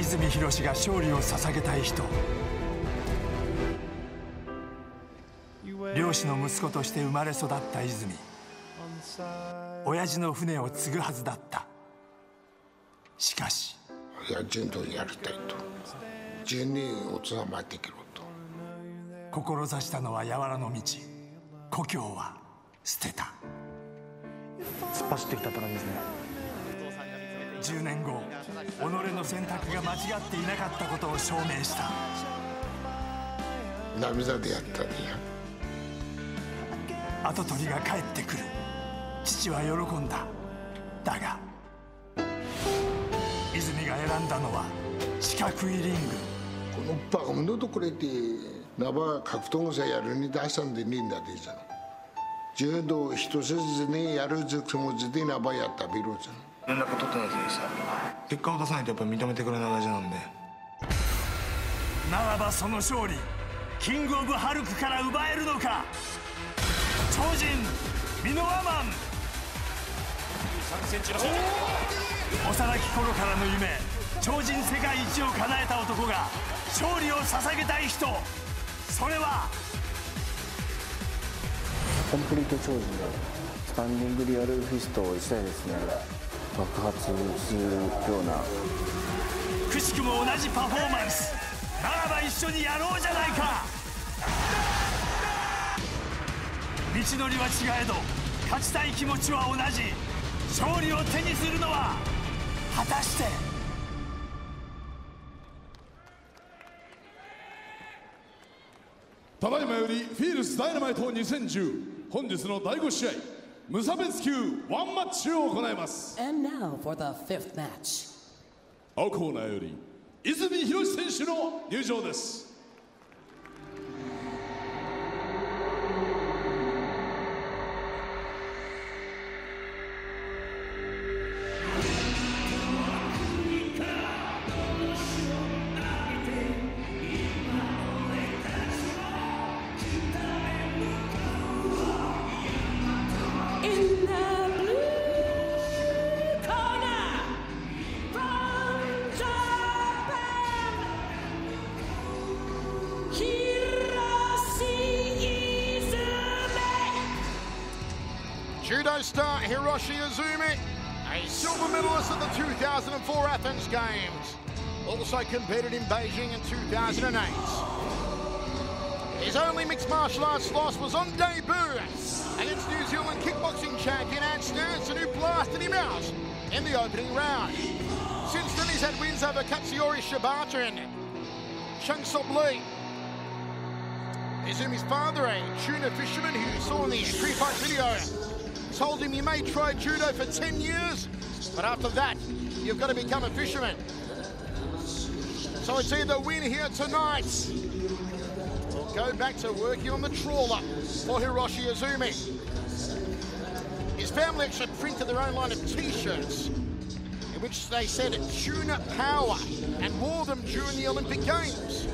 泉博史が勝利を捧げたい人、漁師の息子として生まれ育った泉、親父の船を継ぐはずだった。しかし柔道やりたいと、自分におつままできると志したのは柔らの道、故郷は捨てた。突っ走ってきたって感じですね。10年後、己の選択が間違っていなかったことを証明した。涙でやったね。跡取りが帰ってくる。父は喜んだ。だが泉が選んだのは四角いリング。このバカ者とこれで나봐格闘技やるに出したんでねえんだでじゃん。柔道一筋にやるつもりで나봐やったビロじゃん。連絡取ってないですよ。結果を出さないとやっぱ認めてくれない大事なんで。ならばその勝利、キングオブハルクから奪えるのか。超人ミノワマン。幼き頃からの夢、超人世界一を叶えた男が勝利を捧げたい人、それはコンプリート超人でスタンディングリアルフィストを1台ですね、爆発するような。くしくも同じパフォーマンスならば一緒にやろうじゃないか。道のりは違えど勝ちたい気持ちは同じ。勝利を手にするのは果たして。ただいまよりフィールスダイナマイト2010本日の第5試合無差別級ワンマッチを行います。 And now for the fifth match. 青コーナーより泉博史選手の入場です。Judo star Hiroshi Izumi, a silver medalist at the 2004 Athens Games. Also competed in Beijing in 2008. His only mixed martial arts loss was on debut against New Zealand kickboxing champion Ant Stanson, who blasted him out in the opening round. Since then, he's had wins over Katsuyori Shibata and Chung Sop Lee. Izumi's father, a tuna fisherman who saw in the pre-fight video, told him you may try judo for 10 years, but after that, you've got to become a fisherman. So it's either win here tonight or go back to working on the trawler for Hiroshi Izumi. His family actually printed their own line of t-shirts in which they said tuna power and wore them during the Olympic Games.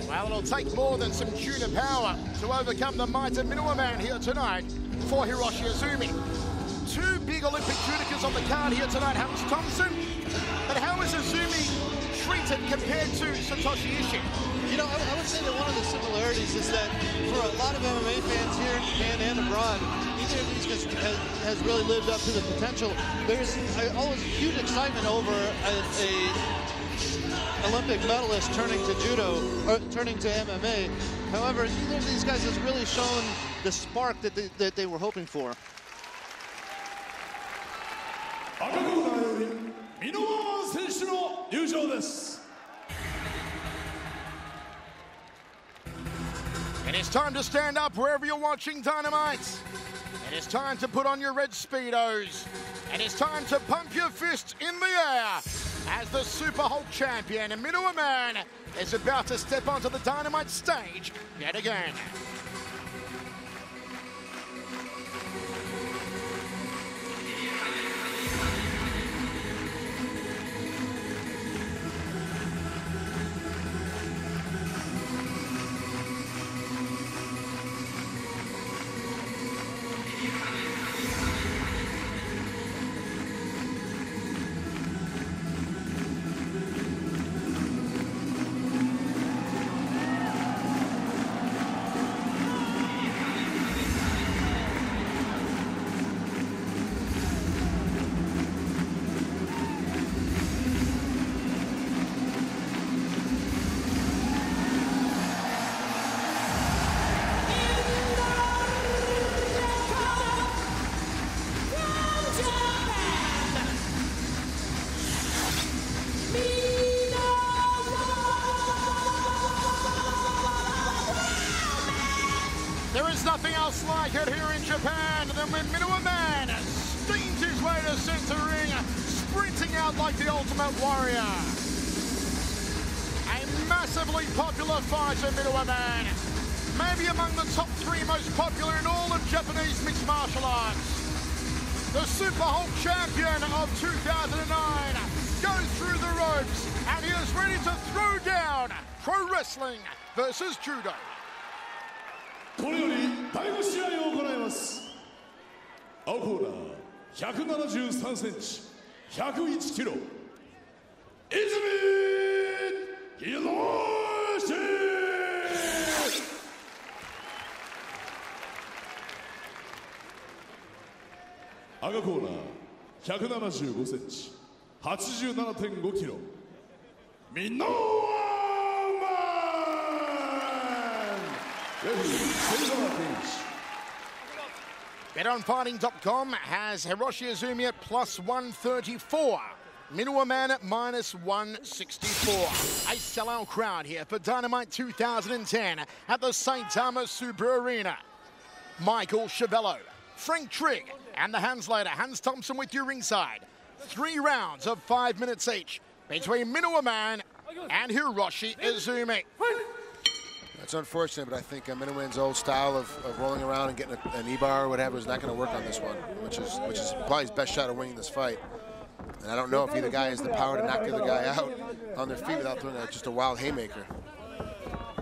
Well, it'll take more than some tuna power to overcome the might of Minowa Man here tonight for Hiroshi Izumi. Two big Olympic judokers on the card here tonight, Hans Thompson. But how is Izumi treated compared to Satoshi Ishii? You know, I would say that one of the similarities is that for a lot of MMA fans here in Japan and abroad, neither of these guys has really lived up to the potential. There's always huge excitement over a Olympic medalist turning to judo, or turning to MMA. However, neither of these guys has really shown the spark that they were hoping for. It is time to stand up wherever you're watching Dynamite. It is time to put on your red Speedos. It is time to pump your fist in the air as the Super Hulk champion, Minowa Man, is about to step onto the Dynamite stage yet again. just like it here in Japan. And then when Minowa Man steams his way to center ring, sprinting out like the Ultimate Warrior. A massively popular fighter, Minowa Man. Maybe among the top 3 most popular in all of Japanese mixed martial arts. The Super Hulk champion of 2009 goes through the ropes and he is ready to throw down pro wrestling versus judo. これより第5試合を行います。青コーナー173センチ、101キロ、泉博史。赤コーナー175センチ、87.5キロ、ミノワマン。BetOnFighting.com has Hiroshi Izumi at +134. Minowa Man at -164. A sellout crowd here for Dynamite 2010 at the Saitama Super Arena. Michael Chiavello, Frank Trigg, and the Hanslater, Hans Thompson with you ringside. 3 rounds of 5 minutes each between Minowa Man and Hiroshi Izumi. That's unfortunate, but I think Minowa Man's old style of rolling around and getting an E-bar or whatever is not going to work on this one, which is probably his best shot of winning this fight. And I don't know if either guy has the power to knock the other guy out on their feet without throwing just a wild haymaker.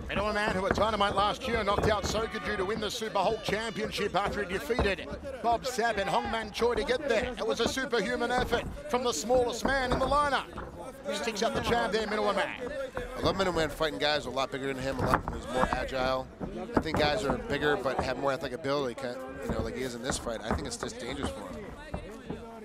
Minowa Man, who at Dynamite last year knocked out Sokaju to win the Super Hulk Championship after he defeated Bob Sapp and Hongman Choi to get there. It was a superhuman effort from the smallest man in the lineup. Sticks up the jab there, Minowa Man. I love Minowa Man fighting guys a lot bigger than him. He's more agile. I think guys are bigger but have more athletic ability, like he is in this fight. I think it's just dangerous for him.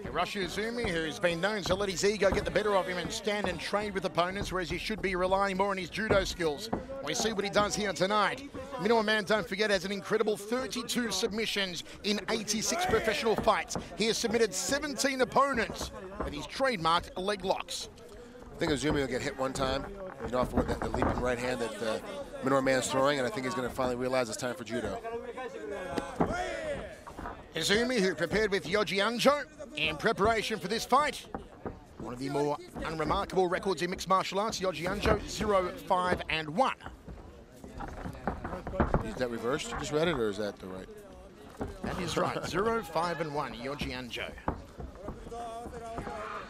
Hiroshi Izumi, who's been known to let his ego get the better of him and stand and trade with opponents, whereas he should be relying more on his judo skills. We see what he does here tonight. Minowa Man, don't forget, has an incredible 32 submissions in 86 professional fights. He has submitted 17 opponents with his trademarked leg locks. I think Izumi will get hit one time, off with the leaping right hand that Minowa Man's throwing, and I think he's going to finally realize it's time for judo. Izumi, who prepared with Yoji Anjo in preparation for this fight. One of the more unremarkable records in mixed martial arts, Yoji Anjo, 0-5-1. Is that reversed? You just read it, or is that the right? That is right, 0-5-1, Yoji Anjo.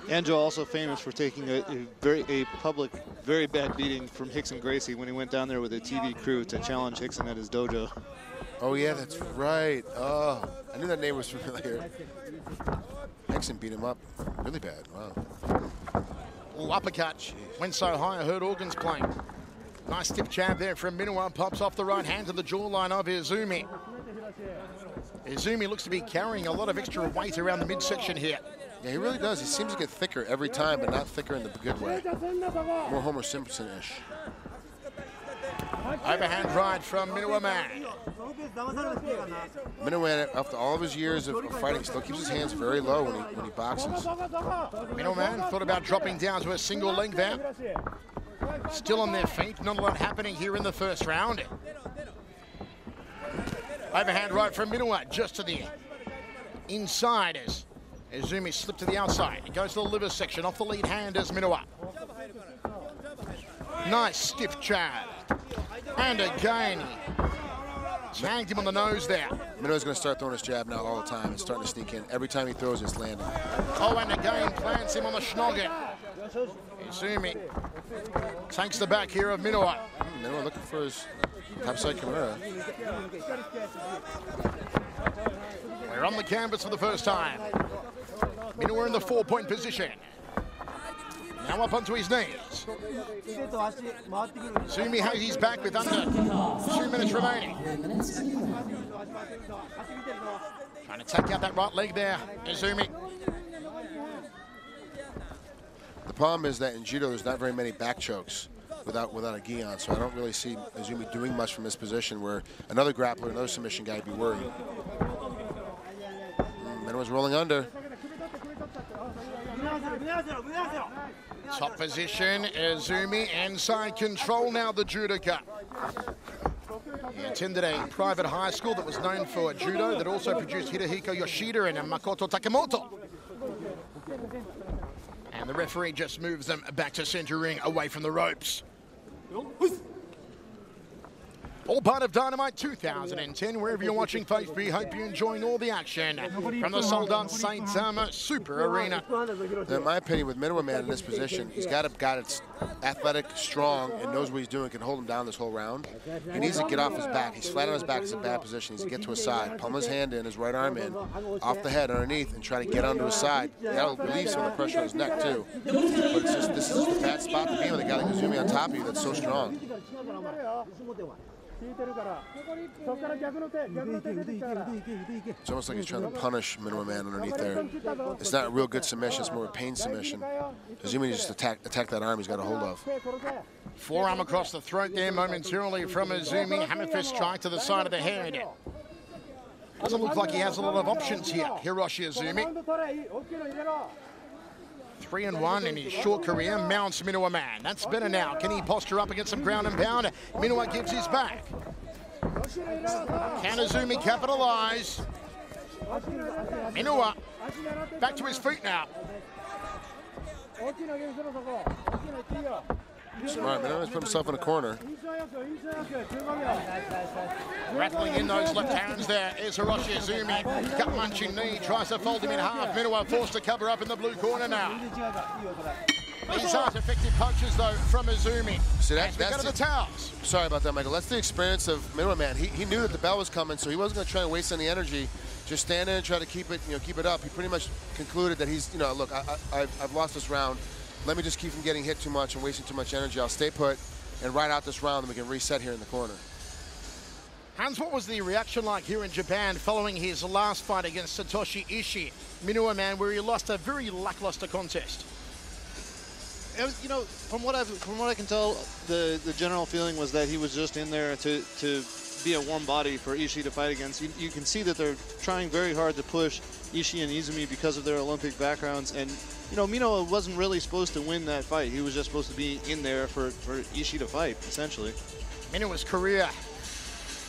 Anjo also famous for taking a public, very bad beating from Rickson Gracie when he went down there with a TV crew to challenge Rickson at his dojo. Oh yeah, that's right. Oh, I knew that name was familiar. Rickson beat him up really bad. Wow. Ooh, uppercut. Went so high I heard organs playing. Nice stiff jab there from Minowa. Pops off the right hand to the jawline of Izumi. Izumi looks to be carrying a lot of extra weight around the midsection here. Yeah, he really does. He seems to get thicker every time, but not thicker in the good way. More Homer Simpson-ish. Overhand right from Minowa Man. Minowa Man, after all of his years of fighting, still keeps his hands very low when he boxes. Minowa Man thought about dropping down to a single leg there. Still on their feet. Not a lot happening here in the first round. Overhand right from Minowa, just to the inside as Izumi slipped to the outside. He goes to the liver section off the lead hand as Minowa. Nice stiff jab. And again, tagged him on the nose there. Minowa's going to start throwing his jab now all the time. It's starting to sneak in. Every time he throws, it's landing. Oh, and again plants him on the schnoggin. Izumi takes the back here of Minowa. Minowa looking for his topside Kimura. We're on the canvas for the first time. Minowa in the 4-point position. Now up onto his knees. Izumi has his back with under 2 minutes remaining. Trying to take out that right leg there, Izumi. The problem is that in judo, there's not very many back chokes without a gi on, so I don't really see Izumi doing much from this position where another grappler, another submission guy would be worried. Minowa's rolling under. Top position, Izumi inside control now, the judoka. He attended a private high school that was known for judo, that also produced Hirohiko Yoshida and Makoto Takemoto. And the referee just moves them back to center ring, away from the ropes. All part of Dynamite 2010. Wherever you're watching Facebook, hope you're enjoying all the action from the sold-out Saitama Super Arena. In my opinion, with Minowa Man in this position, he's got a guy that's athletic, strong, and knows what he's doing, can hold him down this whole round. He needs to get off his back. He's flat on his back. It's a bad position. He needs to get to his side, palm his hand in, his right arm in, off the head, underneath, and try to get onto his side. That'll relieve some of the pressure on his neck, too. But it's just, this is a bad spot to be with a guy like Izumi on top of you that's so strong. It's almost like he's trying to punish Minowa Man underneath there. It's not a real good submission, it's more a pain submission. Izumi just attack that arm he's got a hold of. Forearm across the throat there momentarily from Izumi. Hammer fist strike to the side of the head. Doesn't look like he has a lot of options here, Hiroshi Izumi. 3-1 in his short career, mounts Minowa Man. That's better now. Can he posture up against some ground and pound? Minowa gives his back. Can Izumi capitalize? Minowa back to his feet now. Smart, Minowa's put himself in a corner. Rattling in those left hands there is Hiroshi Izumi. Gut munching knee, tries to fold him in half. Minowa forced to cover up in the blue corner now. These aren't effective punches, though, from Izumi. See, that's the towels. Sorry about that, Michael. That's the experience of Minowa Man. He knew that the bell was coming, so he wasn't going to try and waste any energy. Just stand in and try to keep it up. He pretty much concluded that he's, look, I've lost this round. Let me just keep from getting hit too much and wasting too much energy. I'll stay put and ride out this round, and we can reset here in the corner. Hans, what was the reaction like here in Japan following his last fight against Satoshi Ishii, Minowa Man, where he lost a very lackluster contest? It was, from what I can tell, the general feeling was that he was just in there to be a warm body for Ishii to fight against. You can see that they're trying very hard to push Ishii and Izumi because of their Olympic backgrounds, and Minowa wasn't really supposed to win that fight. He was just supposed to be in there for Ishii to fight, essentially. Minowa's career,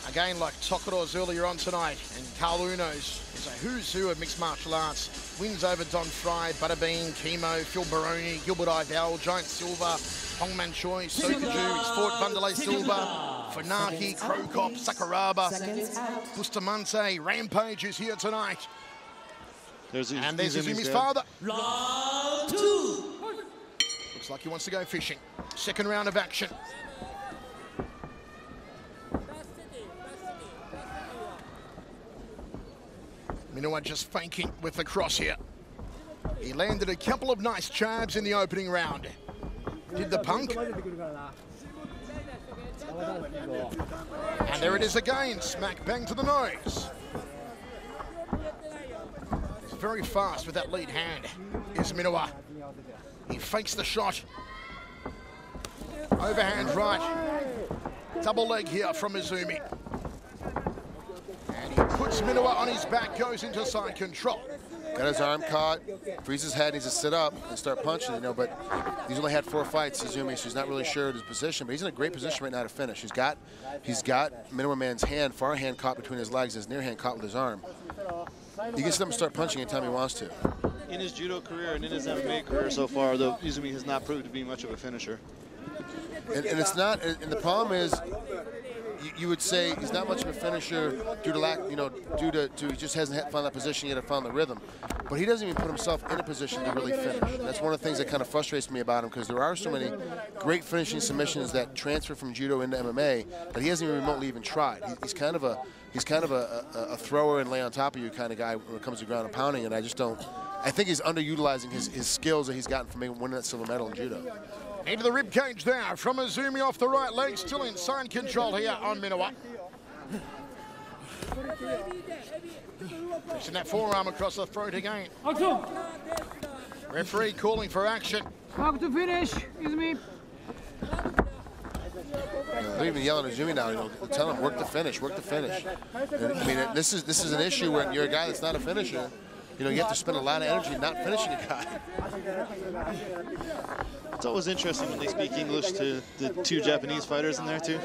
again like Tokuro's earlier on tonight, and Carl Uno's, is a who's who of mixed martial arts. Wins over Don Fry, Butterbean, Chemo, Phil Baroni, Gilbert Idell, Giant Silva, Hongman Choi, Sokuju. He's fought Vanderlei Silva, Funaki, Krokop, Sakuraba, Bustamante. Rampage is here tonight. There's Izumi's father. Round 2. Looks like he wants to go fishing. Second round of action. Minowa just faking with the cross here. He landed a couple of nice jabs in the opening round. Did the punk. And there it is again. Smack bang to the nose. Very fast with that lead hand is Minowa. He fakes the shot. Overhand right. Double leg here from Izumi. And he puts Minowa on his back, goes into side control. Got his arm caught, frees his head, needs to sit up and start punching, but he's only had 4 fights, Izumi, so he's not really sure of his position, but he's in a great position right now to finish. He's got Minowa Man's hand, far hand caught between his legs, and his near hand caught with his arm. He can sit up and start punching anytime he wants to. In his judo career and in his MMA career so far, though, Izumi has not proved to be much of a finisher. And it's not, and the problem is, you would say he's not much of a finisher due to lack, due to he just hasn't found that position yet or found the rhythm. But he doesn't even put himself in a position to really finish. That's one of the things that kind of frustrates me about him, because there are so many great finishing submissions that transfer from judo into MMA that he hasn't even remotely even tried. He's kind of a thrower and lay on top of you kind of guy when it comes to ground and pounding, and I think he's underutilizing his skills that he's gotten from winning that silver medal in judo. Into the rib cage there from Izumi off the right leg, still in side control here on Minowa. Pushing that forearm across the throat again. Referee calling for action. Back to finish, Izumi. They're even yelling at Izumi now. Tell him work the finish, work the finish. And, I mean, this is an issue when you're a guy that's not a finisher. you know, you have to spend a lot of energy not finishing a guy. It's always interesting when they speak English to the two Japanese fighters in there too.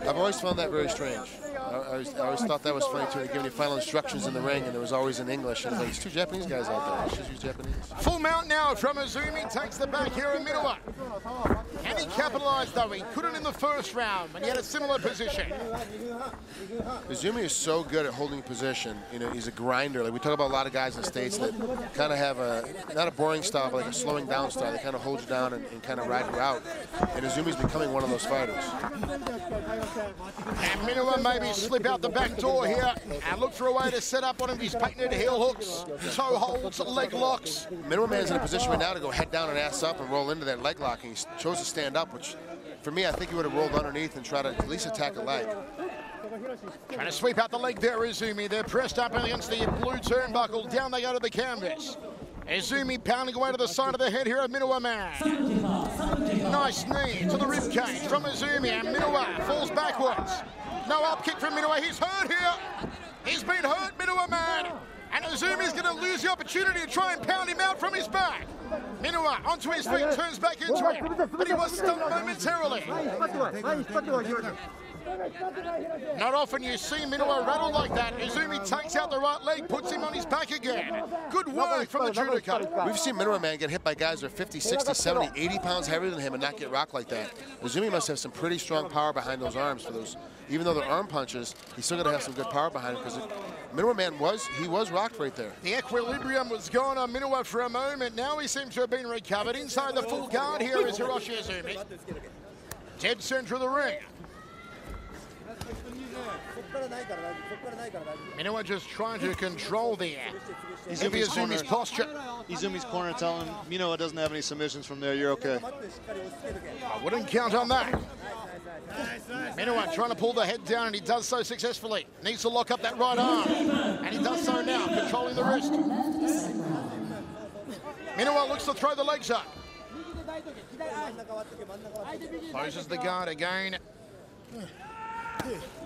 I've always found that very strange. I always thought that was funny too. They giving you final instructions in the ring, and it was always in English. And it's like, there's two Japanese guys out there. Let's just use Japanese. Full mount now from Izumi, takes the back here in Minowa. Can he capitalise though? He couldn't in the first round, and he had a similar position. Izumi is so good at holding position. You know, he's a grinder. Like we talk about a lot of guys in the States that kind of have a, not a boring style, but like a slowing down style. They kind of hold you down and kind of ride you out. And Izumi's becoming one of those fighters. And Minowa maybe slip out the back door here and look for a way to set up one of these patented heel hooks, toe holds, leg locks. Minowa man's in a position right now to go head down and ass up and roll into that leg lock. And he chose to stand up, which for me, I think he would have rolled underneath and tried to at least attack a leg. Trying to sweep out the leg there, Izumi. They're pressed up against the blue turnbuckle. Down they go to the canvas. Izumi pounding away to the side of the head here of Minowa man. Nice knee to the rib cage from Izumi, and Minowa falls backwards. No up kick from Minowa. He's hurt here. He's been hurt, Minowa man. And Izumi's going to lose the opportunity to try and pound him out from his back. Minowa onto his feet, turns back into it, but he was stunned momentarily. Not often you see Minowa rattle like that. Izumi takes out the right leg, puts him on his back again. Good work from the judoka. We've seen Minowa man get hit by guys that are 50, 60, 70, 80 pounds heavier than him and not get rocked like that. Izumi must have some pretty strong power behind those arms for those. Even though they're arm punches, he's still got to have some good power behind him because Minowa man was rocked right there. The equilibrium was gone on Minowa for a moment. Now he seems to have been recovered. Inside the full guard here is Hiroshi Izumi. Dead center of the ring. Minowa just trying to control the Izumi's posture. Izumi's corner telling him, Minowa doesn't have any submissions from there, you're okay. I wouldn't count on that. Minowa trying to pull the head down, and he does so successfully. Needs to lock up that right arm, and he does so now, controlling the wrist. Minowa looks to throw the legs up. Closes the guard again.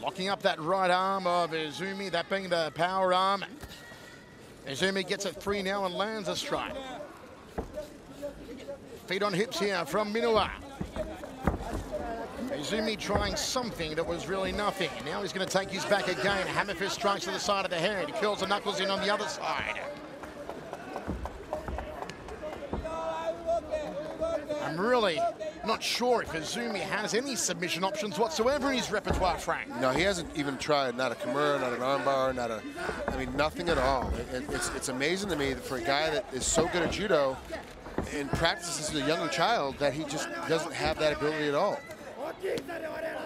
Locking up that right arm of Izumi, that being the power arm. Izumi gets it free now and lands a strike. Feet on hips here from Minowa. Izumi trying something that was really nothing. Now he's going to take his back again. Hammer fist strikes to the side of the head. He curls the knuckles in on the other side. I'm really not sure if Izumi has any submission options whatsoever in his repertoire, Frank. No, he hasn't even tried, not a Kimura, not an armbar, nothing at all. It's amazing to me that for a guy that is so good at judo and practices as a younger child that he just doesn't have that ability at all.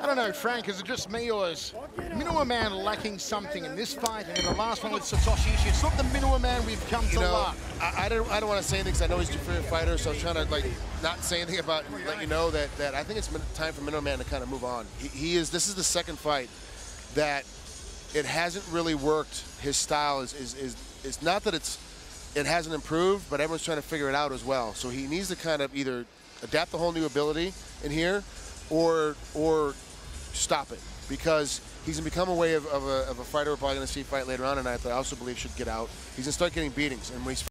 I don't know, Frank, is it just me or is Minowa man lacking something in this fight and in the last one with Satoshi Ishii? It's not the Minowa man we've come to love. I don't want to say anything because I know he's your favorite fighter, so I'm trying to not say anything about it, let you know that I think it's time for Minowa man to kind of move on. This is the second fight that it hasn't really worked. His style is not that it hasn't improved, but everyone's trying to figure it out as well. So he needs to kind of either adapt a whole new ability in here or stop it, because he's going to become a way of a fighter we're probably going to see fight later on tonight that I also believe should get out. He's going to start getting beatings, and when he's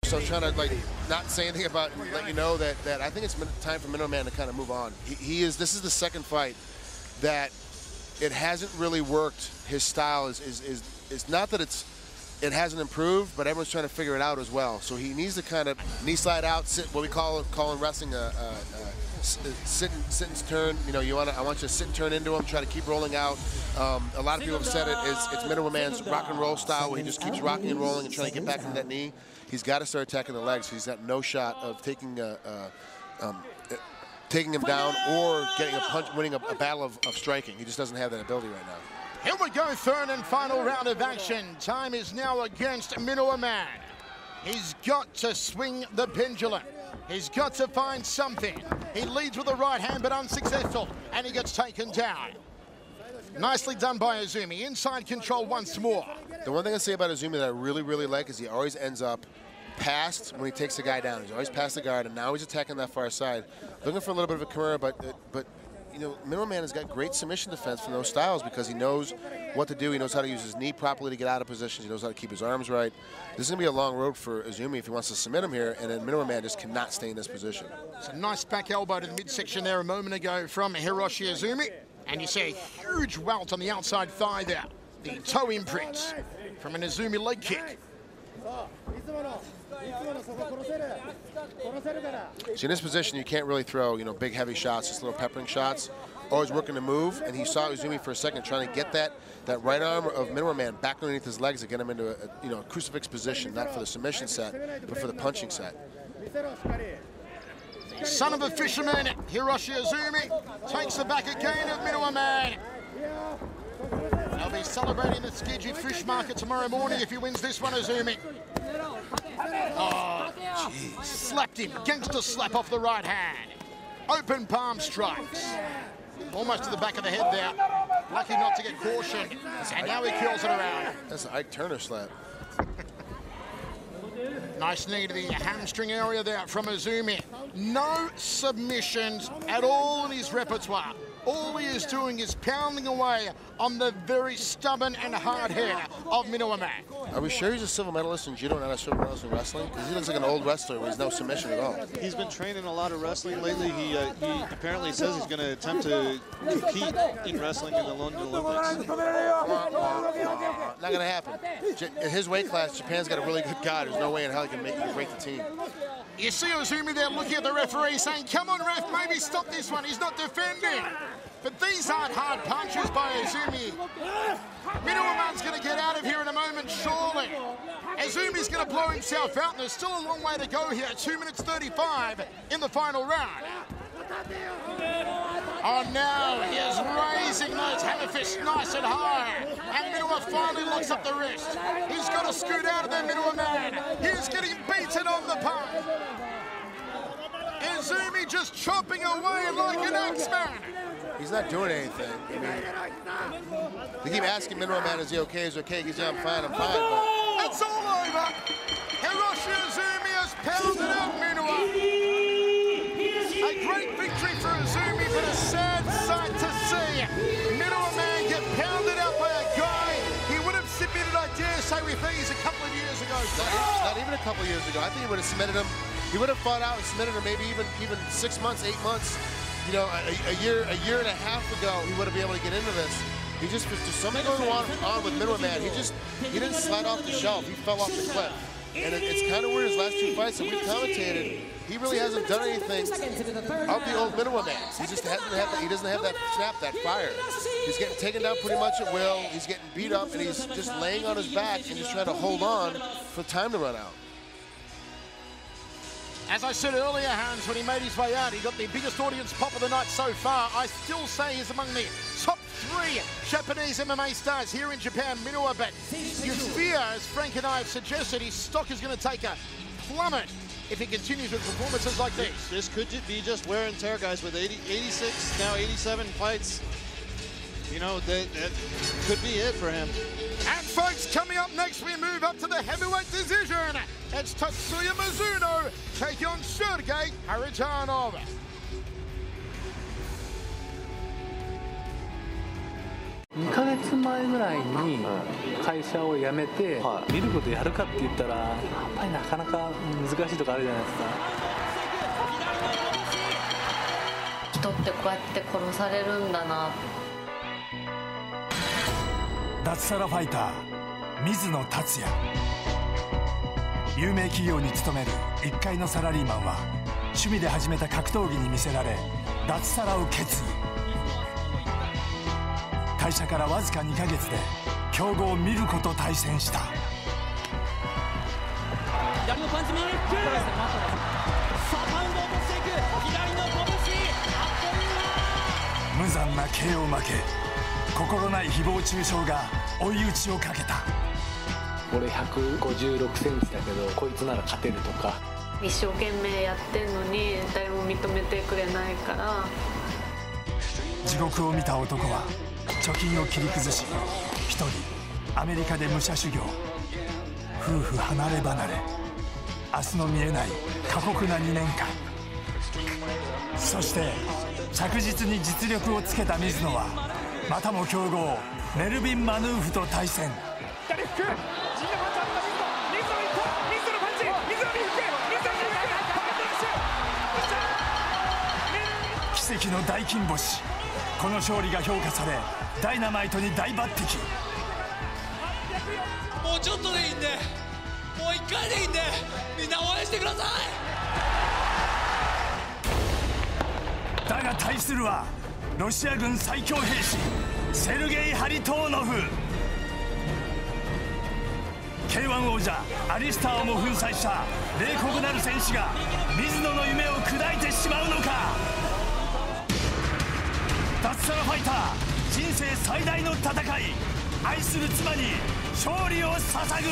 so trying to not say anything about it, let you know that I think it's time for Minowa man to kind of move on. This is the second fight that it hasn't really worked. His style is not that it hasn't improved, but everyone's trying to figure it out as well. So he needs to kind of knee slide out, sit, what we call in wrestling a sit and turn. You know, I want you to sit and turn into him, try to keep rolling out. A lot of people have said it's Minowa man's rock and roll style, where he just keeps rocking and rolling and trying to get back into that knee. He's got to start attacking the legs. He's got no shot of taking him down or getting a punch, winning a battle of striking. He just doesn't have that ability right now. Here we go, third and final round of action. Time is now against Minowa man. He's got to swing the pendulum. He's got to find something. He leads with the right hand, but unsuccessful, and he gets taken down. Nicely done by Izumi. Inside control once more. The one thing I say about Izumi that I really, really like is he always ends up past when he takes the guy down. He's always past the guard, and now he's attacking that far side. Looking for a little bit of a Kimura, but Minowa Man has got great submission defense from those styles because he knows what to do. He knows how to use his knee properly to get out of positions. He knows how to keep his arms right. This is going to be a long road for Izumi if he wants to submit him here, and then Minowa Man just cannot stay in this position. It's a nice back elbow to the midsection there a moment ago from Hiroshi Izumi. And you see a huge welt on the outside thigh there. The toe imprint from an Izumi leg kick. See, in this position, you can't really throw, big heavy shots, just little peppering shots. Always working to move, and he saw Izumi for a second trying to get that right arm of Minowa Man back underneath his legs to get him into a crucifix position, not for the submission set, but for the punching set. Son of a fisherman, Hiroshi Izumi takes the back again of Minowa Man. They'll be celebrating the Tsukiji fish market tomorrow morning if he wins this one, Izumi. Oh, jeez. Slapped him. Gangster slap off the right hand. Open palm strikes. Almost to the back of the head there. Lucky not to get cautioned. And now he curls it around. That's an Ike Turner slap. Nice knee to the hamstring area there from Izumi. No submissions at all in his repertoire. All he is doing is pounding away on the very stubborn and hard head of Minowa Man. Are we sure he's a silver medalist in judo and not a silver medalist in wrestling? Because he looks like an old wrestler with no submission at all. He's been training a lot of wrestling lately. He apparently says he's going to attempt to compete in wrestling in the London Olympics. Not going to happen. In his weight class, Japan's got a really good guy. There's no way in hell he can break the team. You see Izumi there looking at the referee saying, come on, ref, maybe stop this one. He's not defending. But these aren't hard punches by Izumi. Minowa Man's going to get out of here in a moment, surely. Izumi's going to blow himself out, and there's still a long way to go here. 2 minutes 35 in the final round. Oh, now he is raising those hammer fists nice and high. And Minowa finally locks up the wrist. He's got to scoot out of there, Minowa Man. He's getting beaten on the punch. Izumi just chopping away like an axeman. He's not doing anything. I mean, they keep asking Minowa Man, is he okay? Is he okay? He's, yeah, I'm fine, I'm fine. But it's all over. Hiroshi Izumi has pounded out Minowa. A great victory for Izumi, but a sad sight to see. Minowa Man get pounded out by a guy he would have submitted, I dare say, with these a couple of years ago. Not even a couple of years ago. I think he would have submitted him. He would have fought out and submitted him maybe even 6 months, 8 months. A year and a half ago, he would have been able to get into this. He just, there's something going on with Minowa Man. He didn't slide off the shelf. He fell off the cliff. And it's kind of weird, his last 2 fights that we've commentated, he really hasn't done anything of the old Minowa Man. He just he doesn't have that snap, that fire. He's getting taken down pretty much at will. He's getting beat up, and he's just laying on his back and just trying to hold on for time to run out. As I said earlier, Hans, when he made his way out, he got the biggest audience pop of the night so far. I still say he's among the top 3 Japanese MMA stars here in Japan, Minowa. But you fear, as Frank and I have suggested, his stock is going to take a plummet if he continues with performances like these. This could be just wear and tear, guys, with 86, now 87 fights. That could be it for him. And folks, coming up next, we move up to the heavyweight division. It's Tatsuya Mizuno taking on Sergei Kharitonov. 2ヶ月前ぐらいに会社を辞めて見ることやるかって言ったらやっぱりなかなか難しいとこあるじゃないですか。人ってこうやって殺されるんだな。脱サラファイター水野達也。有名企業に勤める一介のサラリーマンは趣味で始めた格闘技に魅せられ脱サラを決意。退社からわずか2ヶ月で強豪ミルコと対戦した。左のパンチミルク。さあパウンド落としていく。左の拳。無残な KO 負け。心ない誹謗中傷が追い打ちをかけた。俺156センチだけどこいつなら勝てるとか。一生懸命やってんのに誰も認めてくれないから。地獄を見た男は貯金を切り崩し一人アメリカで武者修行。夫婦離れ離れ、明日の見えない過酷な2年間。そして着実に実力をつけた水野はまたも強豪メルビン・マヌーフと対戦。左フック、自分のパンチあった水野いった、水野のパンチ、水野にフック、水野にフック、パントラッシュ、奇跡の大金星。この勝利が評価されダイナマイトに大抜擢。もうちょっとでいいんで、もう1回でいいんで、みんな応援してください。だが対するはロシア軍最強兵士セルゲイ・ハリトーノフ。 K-1 王者アリスターをも粉砕した冷酷なる戦士が水野の夢を砕いてしまうのか。脱サラファイター人生最大の戦い、愛する妻に勝利を捧ぐ。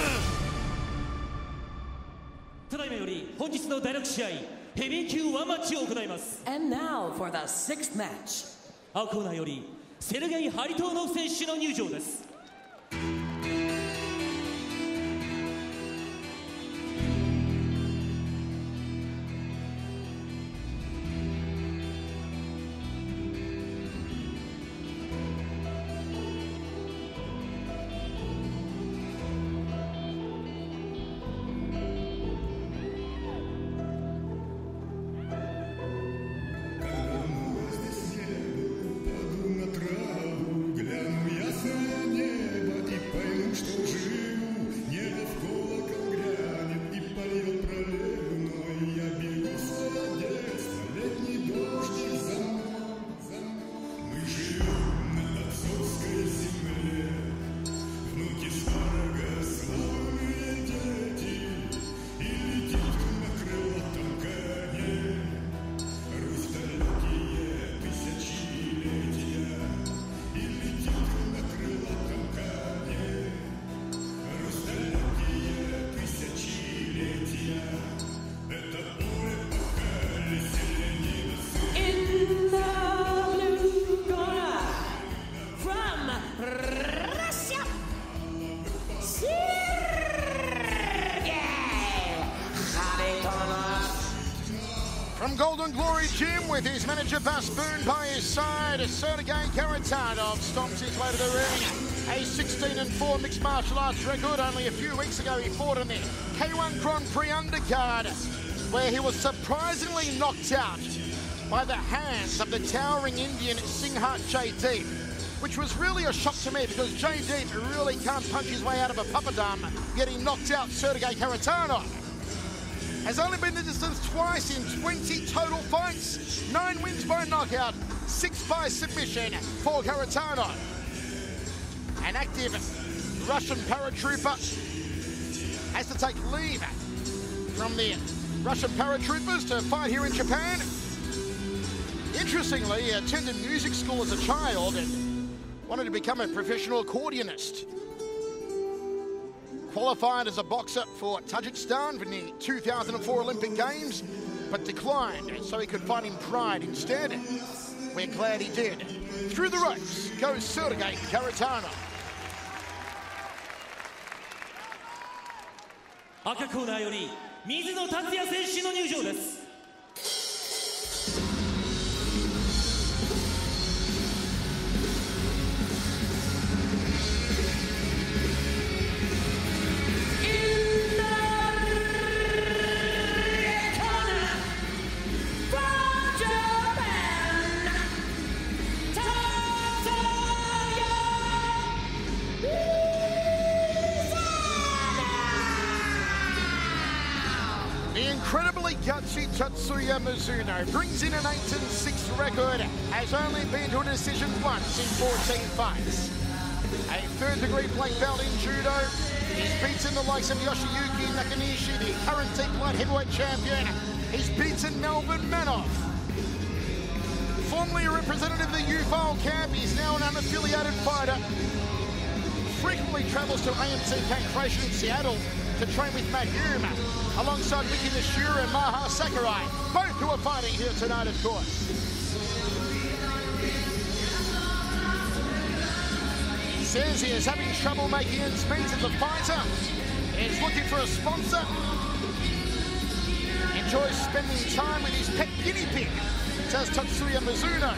ただいまより本日の第6試合ヘビー級ワンマッチを行います。 And now for the sixth match。 青コーナーよりセルゲイ・ハリトーノフ選手の入場です。From Golden Glory Gym with his manager Bas Boone by his side, Sergei Karatanov stomps his way to the ring. A 16-4 mixed martial arts record. Only a few weeks ago he fought in the K-1 Grand Prix undercard, where he was surprisingly knocked out by the hands of the towering Indian Singhat JD, which was really a shock to me because JD really can't punch his way out of a papadam, yet he knocked out Sergei Karatanov. Has only been the distance twice in 20 total fights. 9 wins by knockout, 6 by submission for Karatanov. An active Russian paratrooper has to take leave from the Russian paratroopers to fight here in Japan. Interestingly, he attended music school as a child and wanted to become a professional accordionist. Qualified as a boxer for Tajikistan for the 2004 Olympic Games, but declined so he could fight in Pride instead. We're glad he did. Through the ropes goes Sergei Karatanov. 赤コーナーより水野達也選手の入場です。Incredibly gutsy Tatsuya Mizuno brings in an 8-6 record, has only been to a decision once in 14 fights. A third-degree black belt in judo, he's beaten the likes of Yoshiyuki Nakanishi, the current deep light heavyweight champion. He's beaten Melvin Manoff. Formerly a representative of the U-File camp, he's now an unaffiliated fighter. Frequently travels to AMC Pancration in Seattle to train with Matt Hume, alongside Miki Nishira and Maha Sakurai, both who are fighting here tonight, of course. He says he is having trouble making ends meet as a fighter. He's looking for a sponsor. Enjoys spending time with his pet guinea pig, says Tatsuya Mizuno.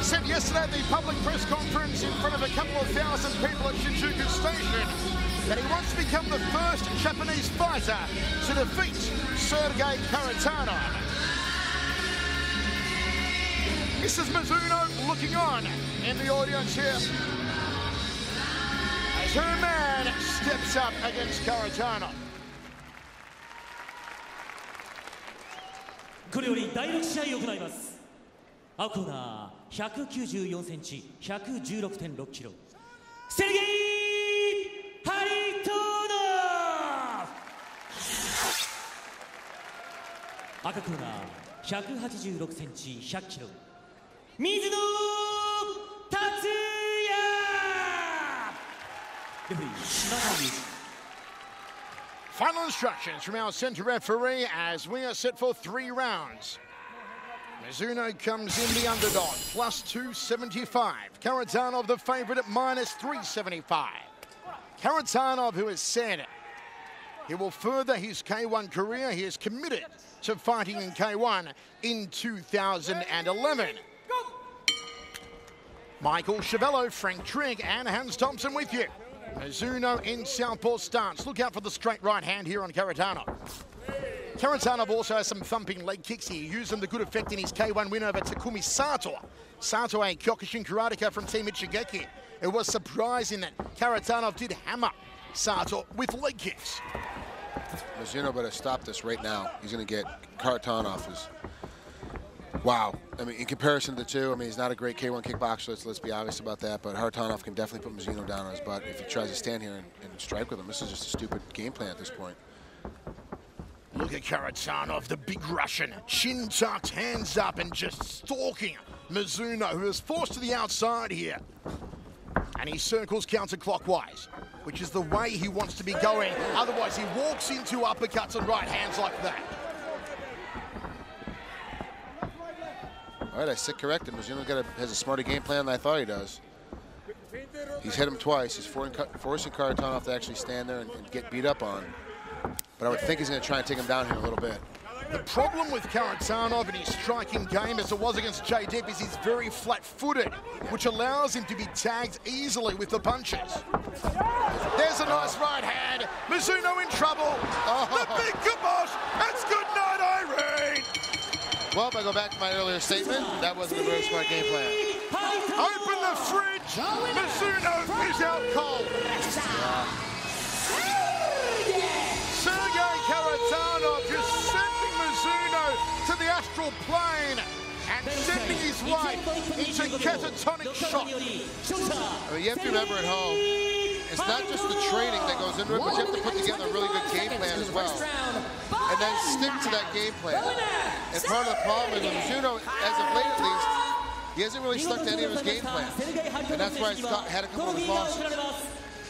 Said yesterday at the public press conference in front of a couple of thousand people at Shinjuku Station that he wants to become the first Japanese fighter to defeat Sergei Karatanov. Mrs. Mizuno looking on in the audience here as her man steps up against Karatanov. これより第6試合を行います。青コーナー194センチ116.6キロセルゲイ・ハリトーノフ。赤コーナー186センチ100キロ水野達也。レフェリー島田裕二。 Final instructions from our center referee as we are set for 3 rounds. Mizuno comes in the underdog, plus 275. Karatanov the favorite at minus 375. Karatanov, who has said he will further his K-1 career, he is committed to fighting in K-1 in 2011. Michael Chiavello, Frank Trigg, and Hans Thompson with you. Mizuno in southpaw stance. Look out for the straight right hand here on Karatanov. Karatanov also has some thumping leg kicks. He used them to good effect in his K-1 win over Takumi Sato. Sato, a Kyokushin karateka from Team Ichigeki. It was surprising that Karatanov did hammer Sato with leg kicks. Mizuno better stop this right now. He's going to get Karatanov. Wow. I mean, in comparison to the two, I mean, he's not a great K-1 kickboxer, let's be obvious about that, but Karatanov can definitely put Mizuno down on his butt if he tries to stand here and strike with him. This is just a stupid game plan at this point. Look at Karatanov, the big Russian, chin tucked, hands up, and just stalking Mizuno, who is forced to the outside here. And he circles counterclockwise, which is the way he wants to be going. Otherwise, he walks into uppercuts and right hands like that. All right, I sit corrected. Mizuno has a smarter game plan than I thought he does. He's hit him twice. He's forcing Karatanov to actually stand there and get beat up on. But I would think he's going to try and take him down here a little bit. The problem with Karatanov in his striking game, as it was against J. Dip, is he's very flat-footed, which allows him to be tagged easily with the punches. There's a nice right hand. Mizuno in trouble. The big kibosh. That's good night, Irene. Well, if I go back to my earlier statement, that wasn't a very smart game plan. Open the fridge. Mizuno is out cold. Sergei Karatanov just sending Mizuno to the astral plane and sending his wife into catatonic shock. I mean, you have to remember at home, it's not just the training that goes into it, but you have to put together a really good game plan as well. And then stick to that game plan. And part of the problem is Mizuno, as of late at least, he hasn't really stuck to any of his game plan. And that's why he's had a couple of his losses.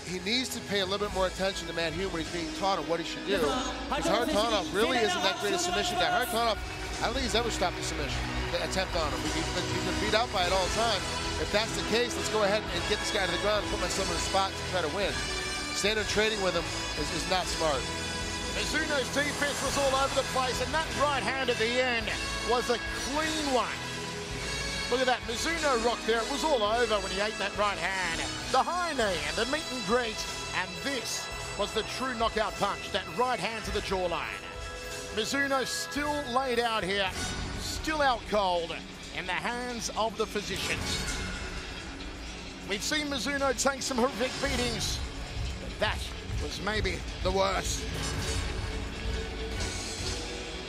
He needs to pay a little bit more attention to Matt Hume when he's being taught on what he should do. Because Karatanov really isn't that great a submission guy. Karatanov, I don't think he's ever stopped a submission attempt on him. He's been beat out by it all the time. If that's the case, let's go ahead and get this guy to the ground and put myself in a spot to try to win. Standard trading with him is not smart. Mizuno's defense was all over the place, and that right hand at the end was a clean one. Look at that, Mizuno rocked there. It was all over when he ate that right hand. The high knee and the meet and greet, and this was the true knockout punch, that right hand to the jawline. Mizuno still laid out here, still out cold in the hands of the physicians. We've seen Mizuno take some horrific beatings, but that was maybe the worst.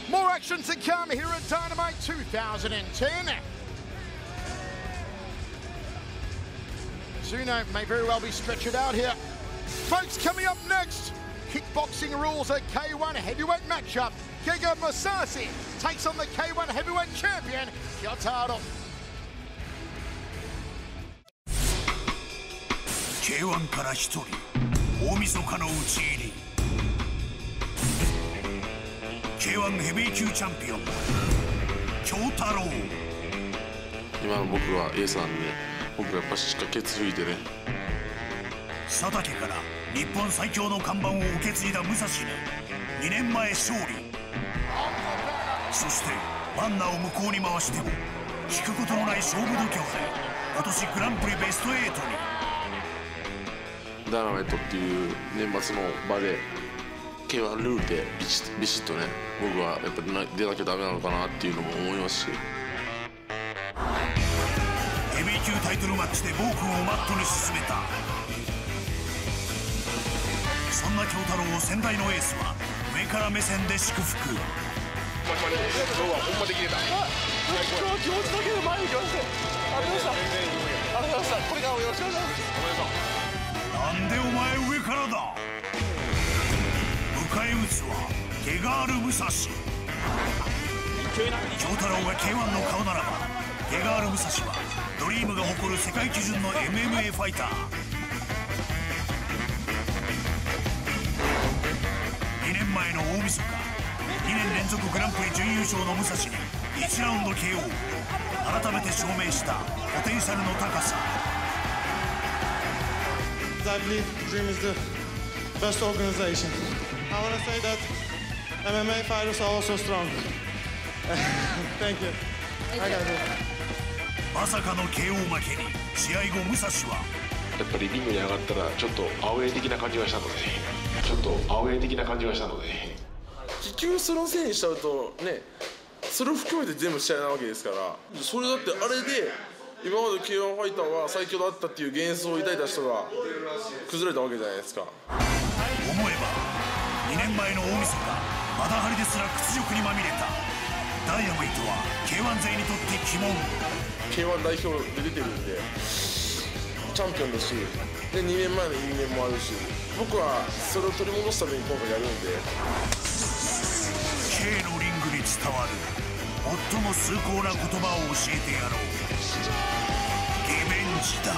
More action to come here at Dynamite 2010. Mizuno may very well be stretched out here. Folks, coming up next, kickboxing rules at K-1 heavyweight matchup. Giga Masasi takes on the K-1 heavyweight champion, Kyotaro. K-1 から一人、大晦日の討ち入り。K-1 ヘビー級チャンピオン、京太郎。今の僕はエースなんで、僕がやっぱしっかりケツ拭いてね。佐竹から日本最強の看板を受け継いだ武蔵に2年前勝利。そしてランナーを向こうに回しても引くことのない勝負度胸で今年グランプリベスト8に。ダイナマイトっていう年末の場で K-1 ルールでビシッとね、僕はやっぱり出なきゃダメなのかなっていうのも思いますし、ヘビー級タイトルマッチで暴君をマットに進めた。そんな京太郎を先代のエースは上から目線で祝福。今日はほんまできてた。気持ちだけで前に行きまして、ありがとうございました。ありがとうございました。これからもよろしくお願いします。おめでとう。なんでお前上からだ。迎え撃つはゲガール武蔵。京太郎が K-1 の顔ならば、ゲガール武蔵はドリームが誇る世界基準の MMA ファイター。2年前の大晦日、2年連続グランプリ準優勝の武蔵に1ラウンド KO。 改めて証明したポテンシャルの高さ。I believe Dream is the best organization. I want to say that MMA fighters are also strong. Thank you. I got it. まさかの KO 負けに試合後武蔵はやっぱりリングに上がったらちょっとアウェー的な感じがしたので、結局そのせいにしちゃうとね、それを含めて全部試合なわけですから、それだってあれで今まで K-1 ファイターは最強だったっていう幻想を抱いた人が崩れたわけじゃないですか。思えば2年前の大晦日、マダハリですら屈辱にまみれたダイナマイトは K-1 勢にとって鬼門。 K-1 代表で出てるんでチャンピオンだし、で2年前の因縁もあるし、僕はそれを取り戻すために今回やるんで。 K のリングに伝わる最も崇高な言葉を教えてやろう。リベンジだ。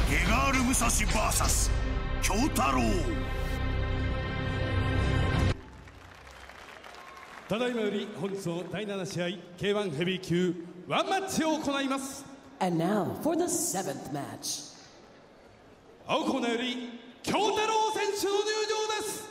ゲガール武蔵 VS 京太郎。ただいまより本日の第7試合 K-1 ヘビー級ワンマッチを行います。 And now for the 7th match. 青コーナーより京太郎選手の入場です。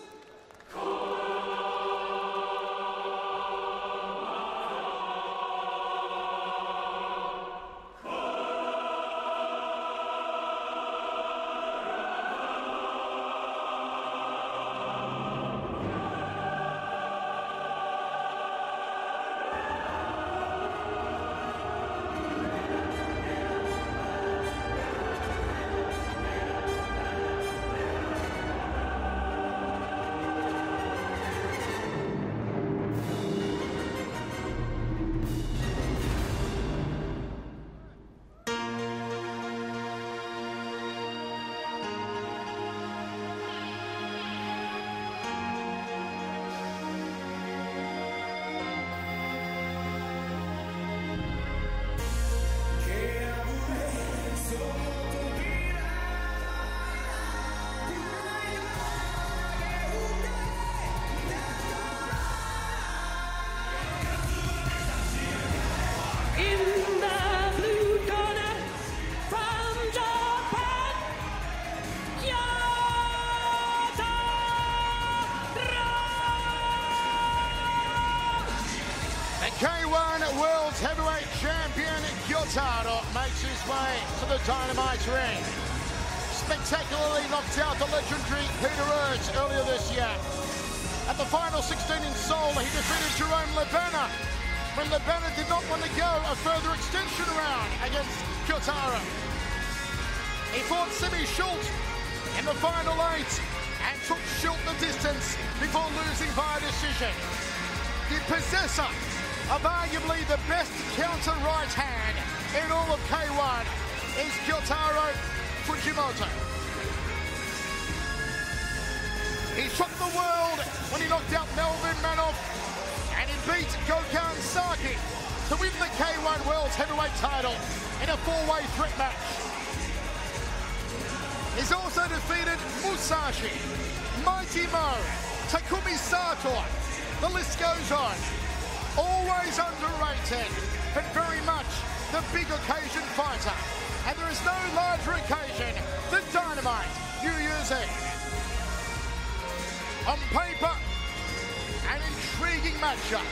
K-1 World Heavyweight Champion Gyotaro makes his way to the Dynamite ring. Spectacularly knocked out the legendary Peter Urge earlier this year. At the final 16 in Seoul, he defeated Jerome Lebana when Lebana did not want to go a further extension round against Gyotaro. He fought Simi Schultz in the final 8 and took Schultz the distance before losing via decision. The possessor of arguably the best counter right hand in all of K-1 is Gyotaro Fujimoto. He shocked the world when he knocked out Melvin Manoff and he beat Gokhan Saki to win the K-1 World Heavyweight title in a 4-way threat match. He's also defeated Musashi, Mighty Mo, Takumi Sato. The list goes on. Always underrated, but very much the big occasion fighter. And there is no larger occasion than Dynamite New Year's Eve. On paper, an intriguing matchup.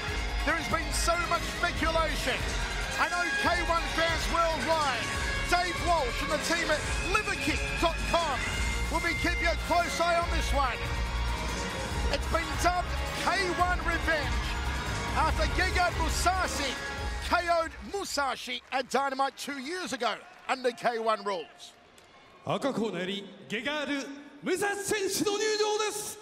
There has been so much speculation. I know K-1 fans worldwide, Dave Walsh and the team at liverkick.com will be keeping a close eye on this one. It's been dubbed K-1 Revenge after Gegard Mousasi KO'd Musashi at Dynamite 2 years ago under K-1 rules. 赤コーナーよりゲガール・ムサ選手の入場です。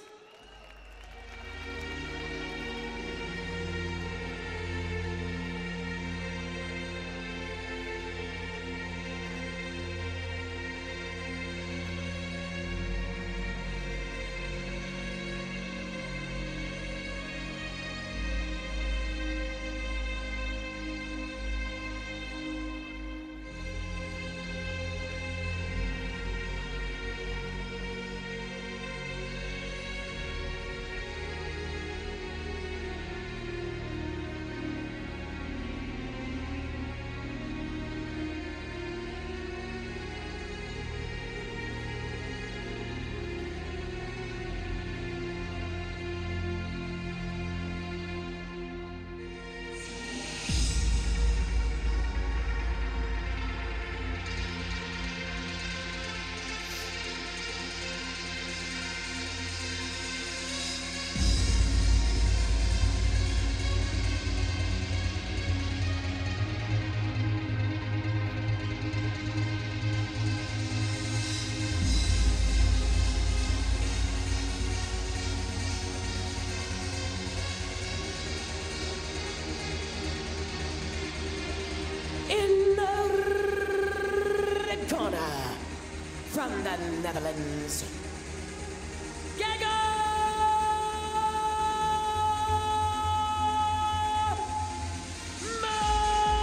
From the Netherlands, Gegard Mousasi!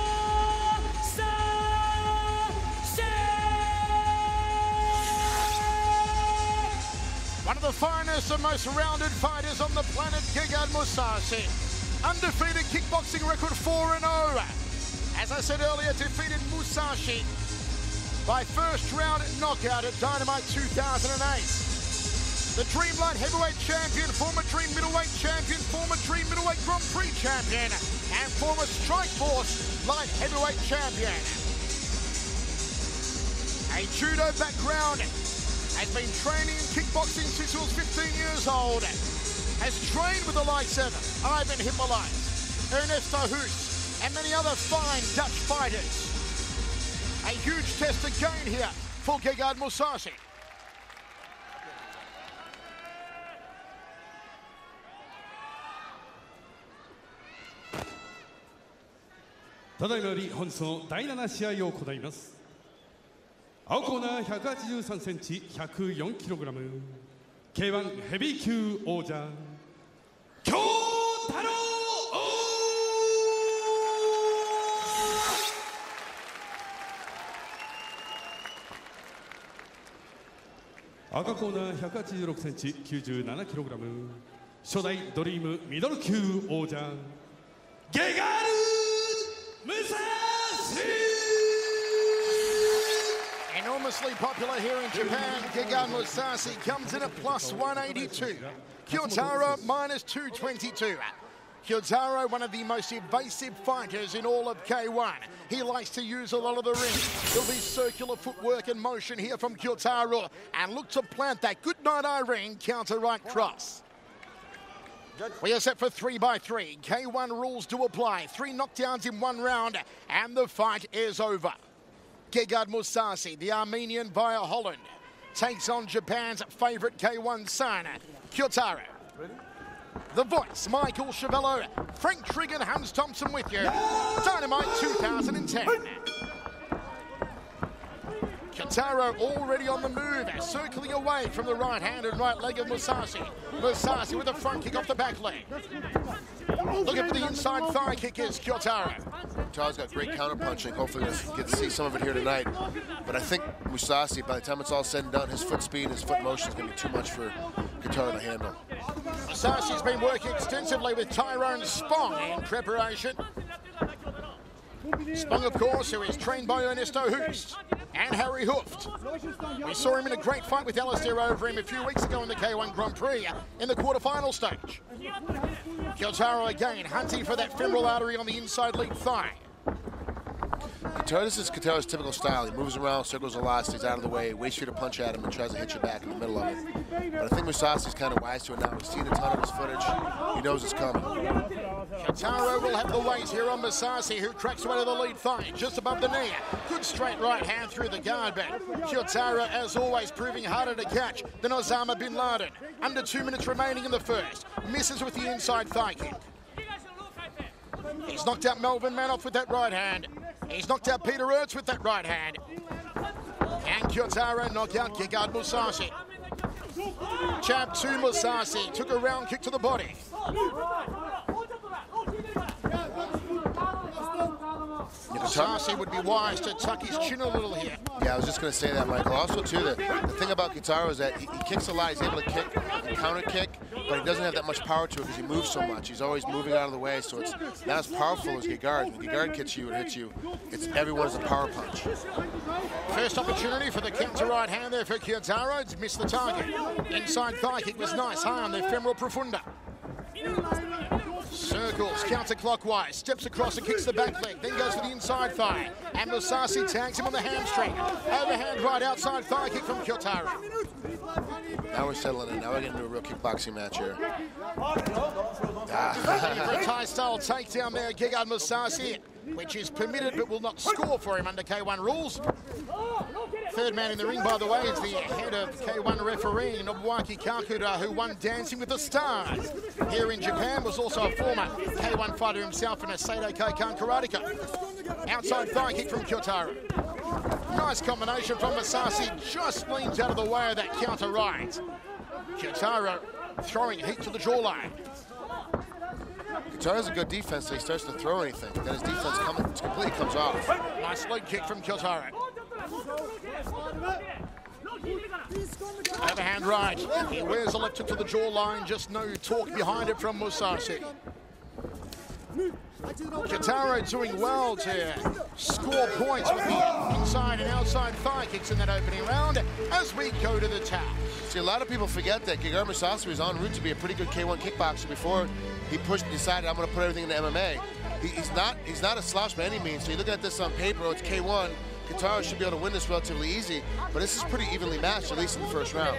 One of the finest and most rounded fighters on the planet, Gegard Mousasi. Undefeated kickboxing record 4-0. As I said earlier, defeated Musashi by first round knockout at Dynamite 2008. The Dream Light Heavyweight Champion, former Dream Middleweight Champion, former Dream Middleweight Grand Prix Champion, and former Strikeforce Light Heavyweight Champion. A judo background, has been training in kickboxing since he was 15 years old. Has trained with the likes of Ivan Hippolyte, Ernesto Hoos, and many other fine Dutch fighters. A huge test again here for Gegard Mousasi. ただいまより本日の第7試合を行います。青コーナー183センチ104キログラム K-1 ヘビー級王者京太郎。赤コーナー186センチ97キログラム初代ドリームミドル級王者ゲガール・ムサシ。 Enormously popular here in Japan, Gegard Mousasi comes in at plus 182. Kyotaro minus 222. Kyotaro, one of the most evasive fighters in all of K-1. He likes to use a lot of the ring. There'll be circular footwork and motion here from Kyotaro, and look to plant that good night Irene counter right cross. We are set for 3x3. K-1 rules do apply. 3 knockdowns in 1 round, and the fight is over. Gegard Mousasi, the Armenian via Holland, takes on Japan's favourite K-1 son, Kyotaro. The voice, Michael Chavello, Frank Trigg and Hans Thompson with you. Dynamite 2010. Kyotaro already on the move, circling away from the right hand and right leg of Mousasi. Mousasi with a front kick off the back leg. Looking for the inside thigh kick is Kyotaro. Kyotaro's got great counter-punching. Hopefully we'll get to see some of it here tonight. But I think Mousasi, by the time it's all said and done, his foot speed, his foot motion is going to be too much for Kyotaro to handle. Mousasi's been working extensively with Tyrone Spong in preparation. Spong, of course, who is trained by Ernesto Hoos. and Harry Hooft. We saw him in a great fight with Alistair over him a few weeks ago in the K-1 Grand Prix in the quarterfinal stage. Kyotaro again hunting for that femoral artery on the inside lead thigh. This is Kyotaro's typical style. He moves around, circles a lot, stays out of the way, waits for you to punch at him and tries to hit you back in the middle of it. But I think Musasi's kind of wise to it now. He's seen a ton of his footage. He knows it's coming. Kyotaro will have the weight here on Musasi, who cracks away to the lead thigh, just above the knee. Good straight right hand through the guard, but Kyotaro, as always, proving harder to catch than Osama Bin Laden. Under 2 minutes remaining in the first. Misses with the inside thigh kick. He's knocked out Melvin Manoff with that right hand. He's knocked out Peter Ertz with that right hand. Can Kyotaro knock out Gegard Mousasi? Jab to Mousasi. Took a round kick to the body. Mousasi would be wise to tuck his chin a little here. Yeah, I was just going to say that, Michael. Also, too, the thing about Kyotaro is that he kicks a lot. He's able to kick and counter kick, but he doesn't have that much power to it because he moves so much. He's always moving out of the way, so it's not as powerful as Gegard. When Gegard kicks you and hits you, everyone is a power punch. First opportunity for the counter right hand there for Kyotaro. It's missed the target. Inside thigh kick was nice, high on the femoral profunda. Circles counterclockwise, steps across and kicks the back leg, then goes for the inside thigh. And Mousasi tags him on the hamstring. Overhand right outside thigh kick from Kyotaro. Now we're settling in. Now we're getting into a real kickboxing match here. For a Thai-style takedown there, Gegard Mousasi, which is permitted but will not score for him under K-1 rules. Third man in the ring, by the way, is the head of K-1 referee, Nobuaki Kakura, who won Dancing with the Stars here in Japan, was also a former K-1 fighter himself in a Seido Keikan Karateka. Outside thigh kick from Kyotaro. Nice combination from Mousasi, just leans out of the way of that counter right. Kyotaro throwing heat to the jawline. Kyotaro has a good defense, so he starts to throw anything. Then his defense completely comes off. Nice leg kick from Kyotaro. Overhand right. He wears a left hook to the jawline, just no torque behind it from Mousasi. Kyotaro doing well to score points with the inside and outside thigh kicks in that opening round as we go to the towel. See, a lot of people forget that Gegard Mousasi was en route to be a pretty good K-1 kickboxer before he decided I'm going to put everything into MMA. He's not a slouch by any means. So you're looking at this on paper, it's K-1. Kyotaro should be able to win this relatively easy, but this is pretty evenly matched, at least in the first round.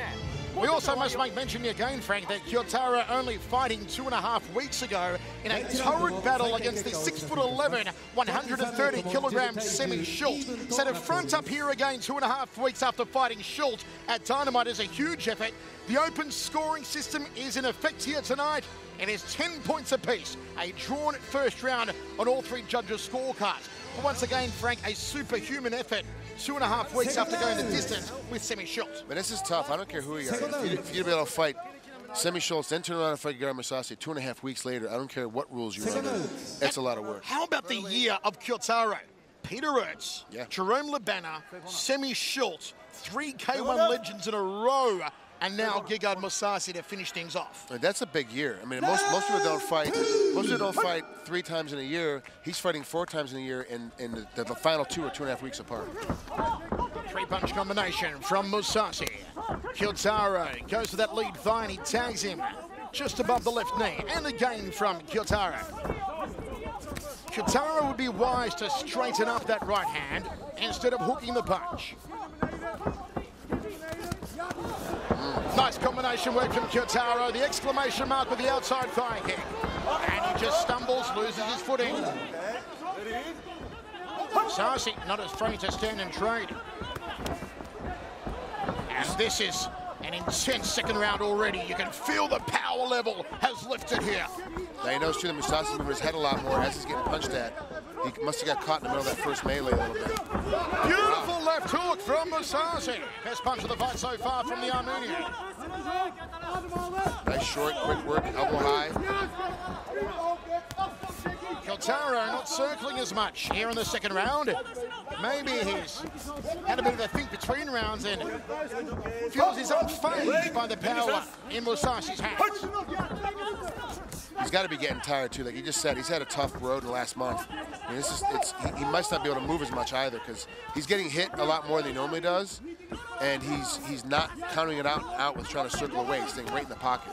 We also must make mention again, Frank, that Kyotaro only fighting 2.5 weeks ago in a torrid battle against the 6'11", 130-kilogram Semi Schultz. So to front up here again 2.5 weeks after fighting Schultz at Dynamite is a huge effort. The open scoring system is in effect here tonight. It is 10 points apiece. A drawn first round on all three judges' scorecards. But once again, Frank, a superhuman effort 2.5 weeks after going the distance with Semi Schultz. But this is tough. I don't care who you are. If you'd be able to fight Semi Schultz, then turn around and fight Gegard Mousasi 2.5 weeks later, I don't care what rules you're under. That's a lot of work. How about the year of Kyotaro? Peter Ertz, Jerome Labana, Semi Schultz, 3 K-1 legends in a row, and now Gegard Mousasi to finish things off. That's a big year. I mean, most people don't fight. Most people don't fight 3 times in a year. He's fighting 4 times in a year, and the final 2 are 2.5 weeks apart. 3-punch combination from Mousasi. Kyotaro goes to that lead thigh and he tags him just above the left knee. And again from Kyotaro. Kyotaro would be wise to straighten up that right hand instead of hooking the punch. Nice combination work from Kyotaro. The exclamation mark with the outside thigh kick. And he just stumbles, loses his footing. Mousasi not as afraid to stand and trade. And this is an intense second round already. You can feel the power level has lifted here. Now he knows too that Mousasi moving his head a lot more as he's getting punched at. He must have got caught in the middle of that first melee a little bit. Beautiful left hook from Mousasi. Best punch of the fight so far from the Armenian. Nice short, quick work, elbow high. Kyotaro not circling as much here in the second round. Maybe he's had a bit of a think between rounds and feels he's unfazed by the power in Mousasi's hands. he's got to be getting tired too. Like he just said, he's had a tough road in the last month. I mean, he must not be able to move as much either because he's getting hit a lot more than he normally does, and he's not counting it out with trying to circle away. He's staying right in the pocket.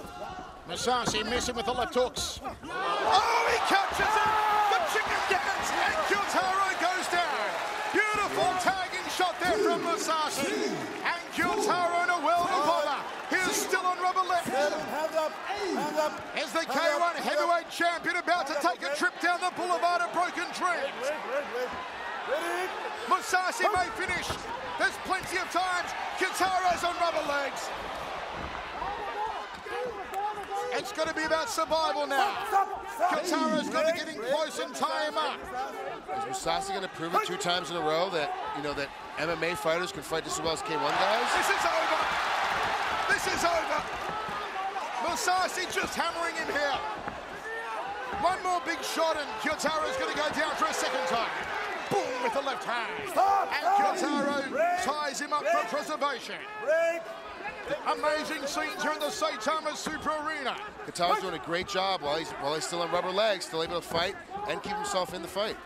Musashi missing with the left hooks. Oh, he catches it! The chicken dance, and Kyotaro goes down. Beautiful tagging shot there from Musashi. And Kyotaro in a world of honor. He is still on rubber left. Hands up. Is the K-1 heavyweight champion about to take a trip down the boulevard of broken dreams? Musashi may finish. There's plenty of times. Kyotaro's on rubber legs. It's going to be about survival now. Kyotaro's going to get in close and tie him up. Is Musashi going to prove it 2 times in a row that, you know, that MMA fighters can fight just as well as K-1 guys? This is over. This is over. Musashi just hammering him here. One more big shot and Kyotaro's going to go down for a second time. Boom with the left hand. And Kyotaro ties him up for preservation. Amazing scenes here in the Saitama Super Arena. Kyotaro's doing a great job while he's still on rubber legs, still able to fight and keep himself in the fight.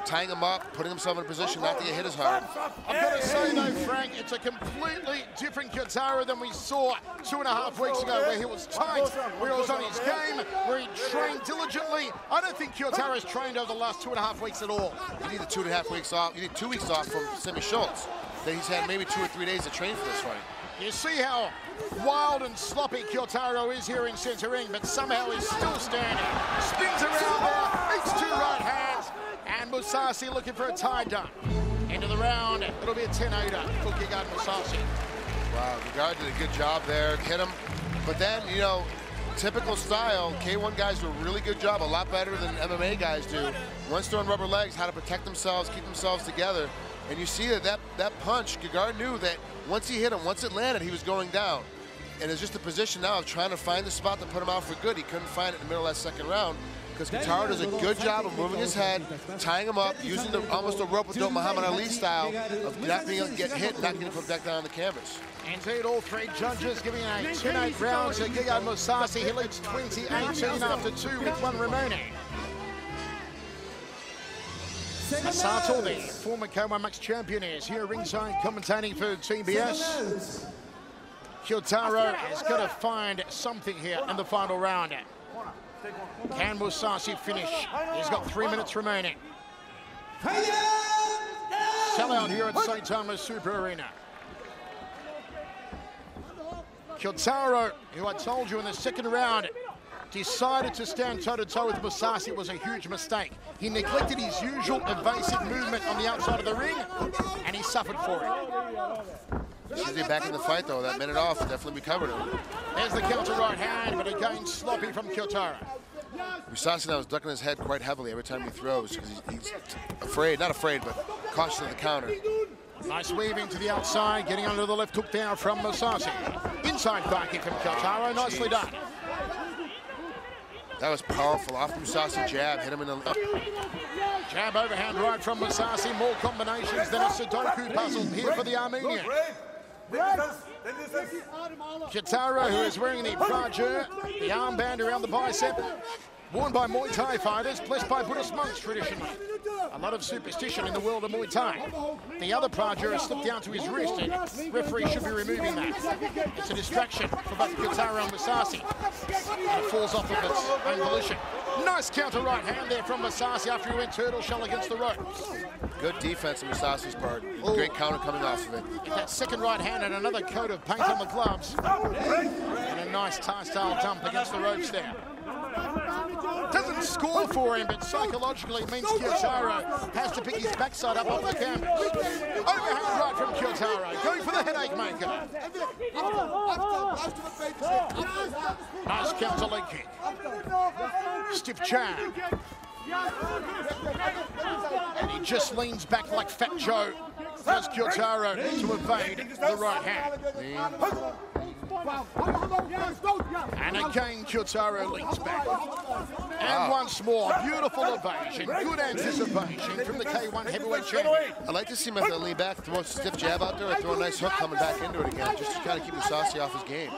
Tying him up, putting himself in a position not to get hit as hard. I've got to say though, Frank, it's a completely different Kyotaro than we saw 2.5 weeks ago, where he was tight, where he was on his game, where he trained diligently. I don't think Kyotaro's trained over the last 2.5 weeks at all. You need the 2.5 weeks off. You need 2 weeks off from Simi Schultz. Then he's had maybe 2 or 3 days to train for this fight. You see how wild and sloppy Kyotaro is here in center ring, but somehow he's still standing. Spins around there, eats 2 right hands, and Musashi looking for a tie done. End of the round, it'll be a 10-8er for Gegard Musashi. Wow, Gegard did a good job there, hit him. But then, you know, typical style, K-1 guys do a really good job, a lot better than MMA guys do. Once they're on rubber legs, how to protect themselves, keep themselves together. And you see that punch, Gegard knew that once he hit him, once it landed, he was going down. And it's just a position now of trying to find the spot to put him out for good. He couldn't find it in the middle of that second round because Kyotaro's does a good job of moving his head, tying him up, using almost a rope with Muhammad Ali style of not being able to get hit, not getting put back down on the canvas. Indeed, all 3 judges giving a 10-8 round to Gegard Musashi. He leads 20-18 after 2 with 1 remaining. Masato, the former K-1 Max champion, is here ringside commentating for TBS. Kyotaro has got to find something here in the final round. Can Musashi finish? He's got 3 minutes remaining. Sellout here at Saitama Super Arena. Kyotaro, who I told you in the second round, decided to stand toe-to-toe with Musashi. It was a huge mistake. He neglected his usual evasive movement on the outside of the ring, and he suffered for it. Should be back in the fight, though. That minute off definitely recovered him. There's the counter right hand, but again sloppy from Kyotaro. Musashi now is ducking his head quite heavily every time he throws because he's afraid, not afraid, but cautious of the counter. Nice weaving to the outside, getting under the left hook there from Musashi. Inside back kick from Kyotaro, nicely done. That was powerful. Off Musashi jab, hit him in the left. Jab overhand right from Musashi. More combinations than a Sudoku puzzle here for the Armenian. Kyotaro, who is wearing the Prajur, the armband around the bicep, worn by Muay Thai fighters, blessed by Buddhist monks traditionally. A lot of superstition in the world of Muay Thai. The other Prajur has slipped down to his wrist, and referee should be removing that. It's a distraction for both Kyotaro and Musashi. And it falls off of its own volition. Nice counter right hand there from Musashi after he went turtle shell against the ropes. Good defense on Musashi's part. Great counter coming off of it. That second right hand and another coat of paint on the gloves. And a nice Thai-style dump against the ropes there. Doesn't score for him, but psychologically it means Kyotaro has to pick his backside up off the canvas. Overhand right from Kyotaro, going for the headache maker. Nice counter leg kick. Stiff jab. And he just leans back like Fat Joe. Does Kyotaro to evade the right hand. And again, Kyotaro leans back. And once more, beautiful evasion, good anticipation from the K-1 heavyweight champion. I'd like to see him have to lean back, throw a stiff jab out there, or throw a nice hook coming back into it again, just to kind of keep Musashi off his game.